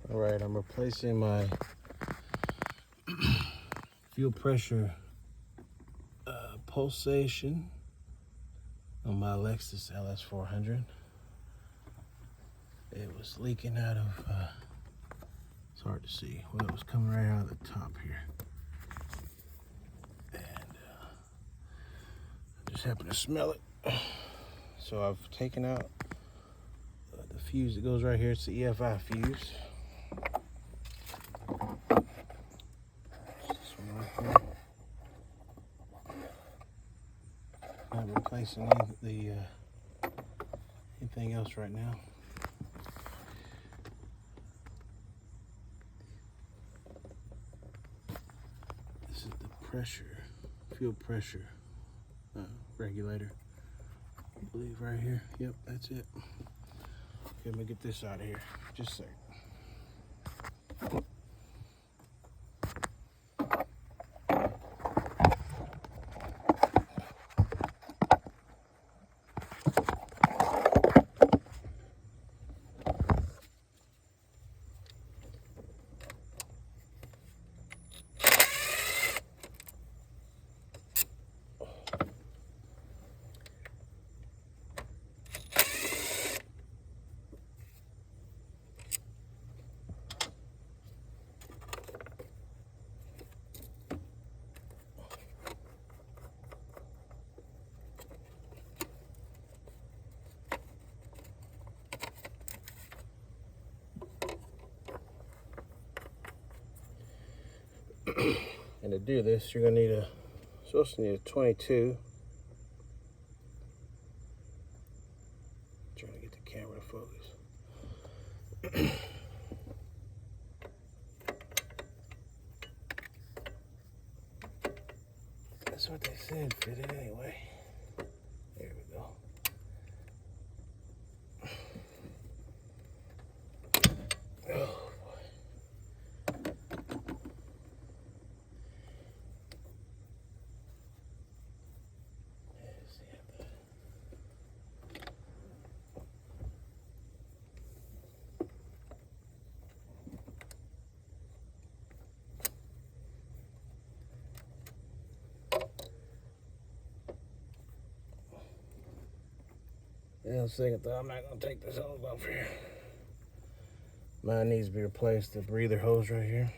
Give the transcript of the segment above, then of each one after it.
All right, I'm replacing my fuel pressure Pulsation on my Lexus LS400. It was leaking out of, it's hard to see, well, it was coming right out of the top here. And I just happened to smell it. So I've taken out the fuse that goes right here. It's the EFI fuse. This one right there. Not replacing anything else right now. This is the pressure, fuel pressure regulator. I believe right here. Yep, that's it. Okay, let me get this out of here. Just a second. And to do this, you're gonna supposed to need a 22. Trying to get the camera to focus. That's what they said fitted anyway. There we go. Oh. Yeah, I'm second thought, I'm not gonna take this hose off here. Mine needs to be replaced, the breather hose right here.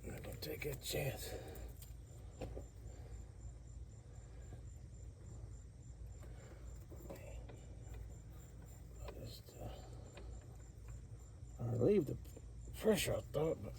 I'm not gonna take a chance. I relieved the pressure, I thought, but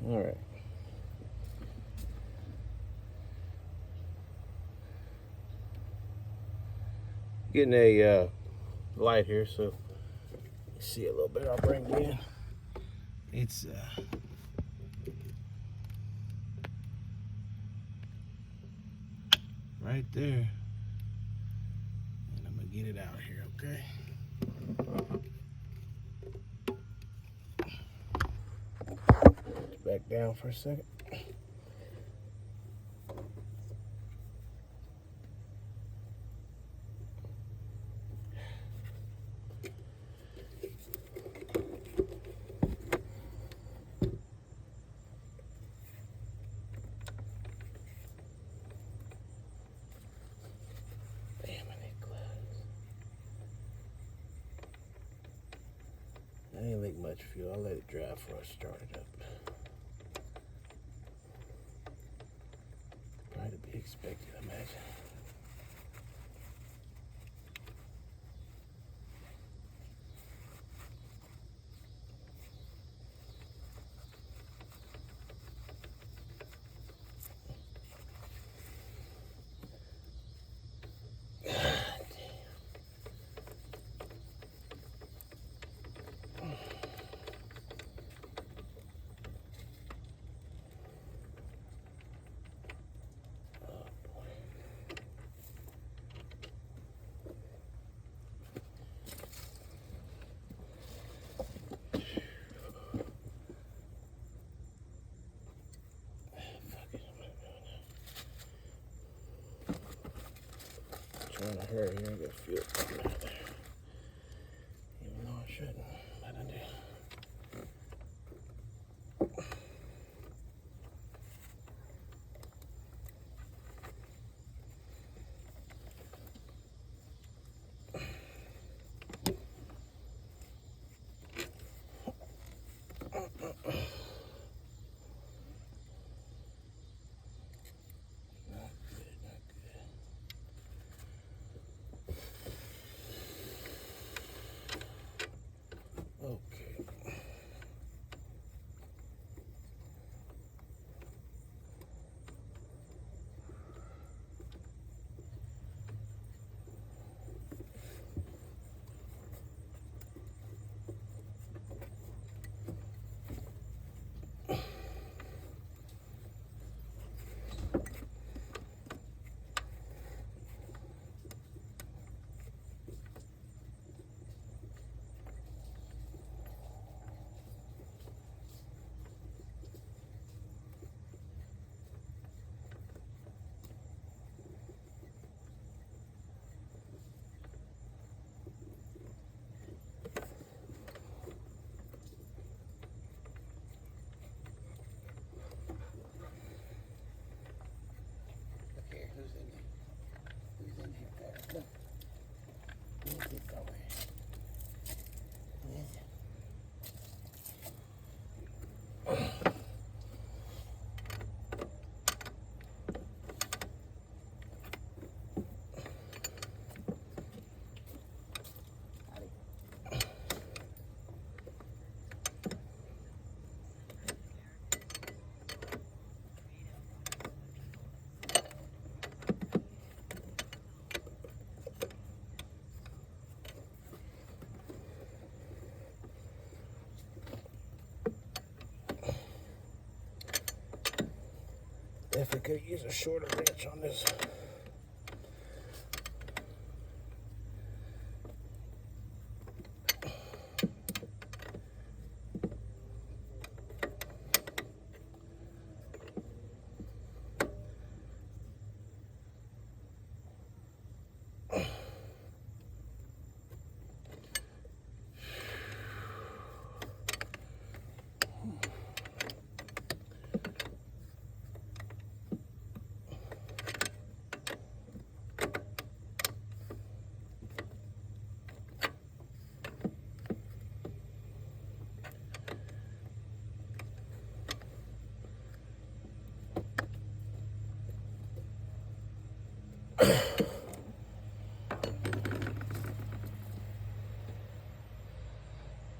all right. Getting a light here, so you see a little bit. I'll bring it in. It's right there. And I'm gonna get it out here, okay? Let's back down for a second. I didn't leak much fuel. I'll let it dry before I start it up. Probably to be expected, I imagine. Trying to hurry here, I got fuel coming out there. Even though I shouldn't, but I do. Definitely could use a shorter wrench on this.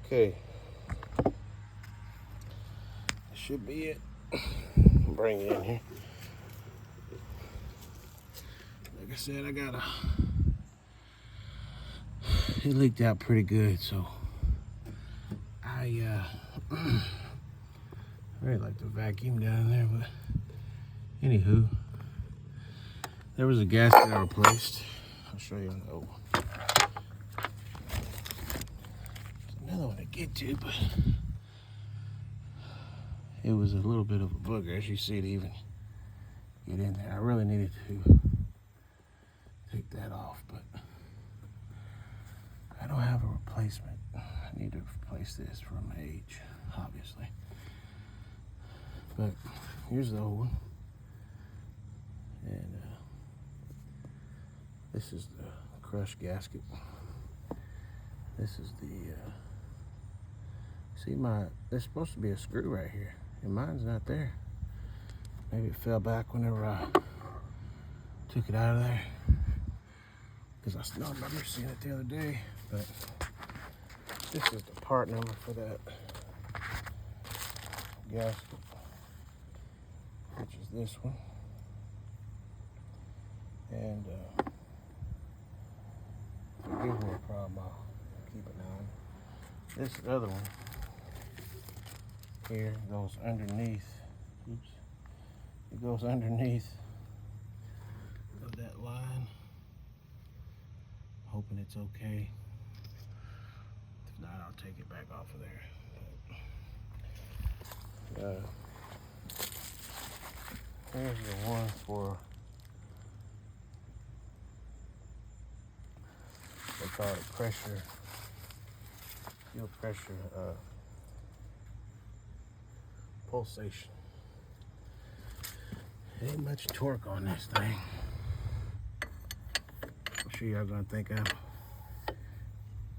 Okay, that should be it. Bring it in here. Like I said, it leaked out pretty good, so I really like the vacuum down there, but anywho, There was a gasket I replaced. I'll show you on the old one. There's another one to get to, but it was a little bit of a booger, as you see, to even get in there. I really needed to take that off, but I don't have a replacement. I need to replace this for my age, obviously. But here's the old one. And this is the crushed gasket. This is the, see there's supposed to be a screw right here, and mine's not there. Maybe it fell back whenever I took it out of there, because I still remember seeing it the other day. But this is the part number for that gasket, which is this one. And if it gives me a problem, I'll keep an eye on it. This other one here goes underneath. Oops. It goes underneath of that line. Hoping it's okay. If not, I'll take it back off of there. Here's the one for, they call it pressure, fuel pressure, pulsation. Ain't much torque on this thing. I'm sure y'all gonna think I've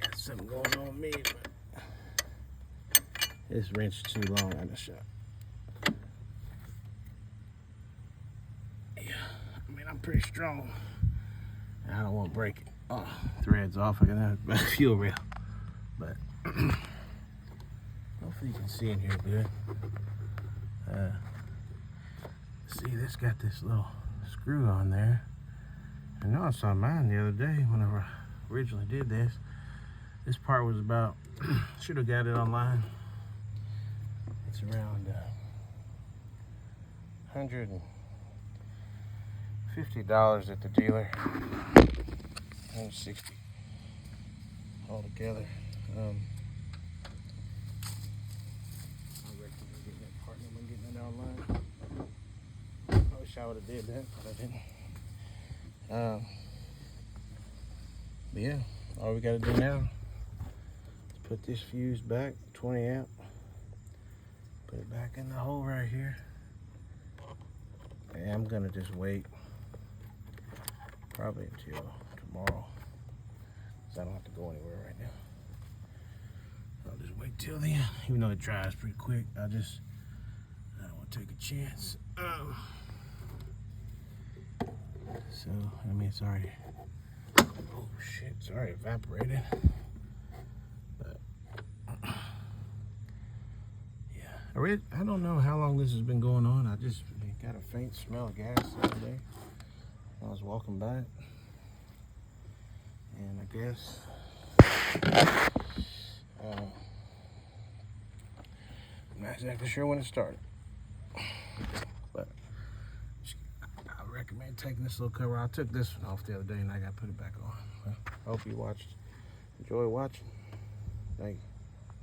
got something going on with me, but this wrench is too long on the shop. Yeah, I mean, I'm pretty strong. And I don't want to break it. Oh, thread's off. I got that fuel rail. But hopefully you can see in here good. See, this got this little screw on there. I know I saw mine the other day whenever I originally did this. This part was about, should have got it online. It's around $150 at the dealer. 160 altogether. I recommend getting that part number and getting it online. I wish I would have did that, but I didn't. But yeah, all we gotta do now is put this fuse back, 20 amp, put it back in the hole right here. And I'm gonna just wait probably until tomorrow, because I don't have to go anywhere right now. I'll just wait till then, even though it dries pretty quick. I don't want to take a chance. So, I mean, it's already, oh shit, it's already evaporated. But, yeah, I don't know how long this has been going on. I just got a faint smell of gas the other day when I was walking by it. And I guess, I'm not exactly sure when it started. But I recommend taking this little cover. I took this one off the other day and I got to put it back on. Well, I hope you enjoy watching. Thank you.